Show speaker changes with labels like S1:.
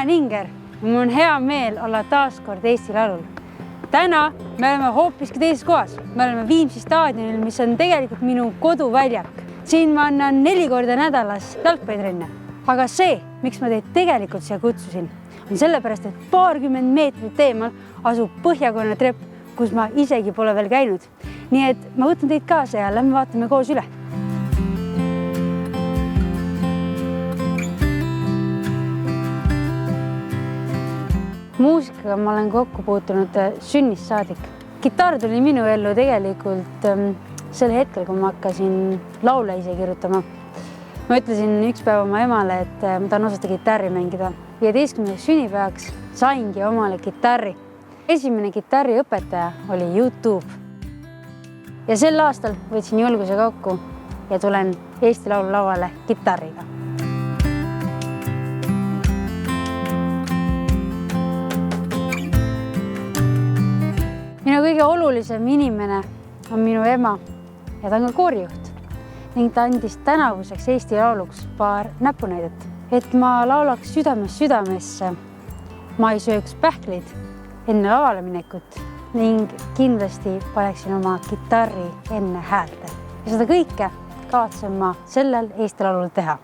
S1: olen Inger ja mul on hea meel olla taas kord Eesti Laulul. Täna me oleme hoopiski teises kohas. Me oleme Viimsi staadionil, mis on tegelikult minu koduväljak. Siin ma annan 4 korda nädalas jalgpallirenne. Aga see, miks ma teid tegelikult siia kutsusin, on sellepärast, et paarkümmend meetrit eemal asub Põhjakonna trepp, kus ma isegi pole veel käinud. Nii et ma võtan teid kaasa ja lähme vaatame koos üle. Muusikaga ma olen kokku puutunud sünnist saadik. Kitarr tuli minu ellu tegelikult sel hetkel, kui ma hakkasin laule ise kirjutama. Ma ütlesin üks päev oma emale, et ma tahan osata kitarri mängida. 15. sünnipäevaks saingi omale kitarri. Esimene kitarriõpetaja oli YouTube. Ja sel aastal võtsin julguse kokku ja tulen Eesti Laulu lavale kitarriga. Minu kõige olulisem inimene on minu ema ja ta on ka koorijuht ning ta andis tänavuseks Eesti Lauluks paar näpunäidet, et ma laulaks südamest südamesse, ma ei sööks pähkleid enne lavale minekut ning kindlasti paneksin oma kitarri enne häälte. Ja seda kõike kavatsen ma sellel Eesti Laulul teha.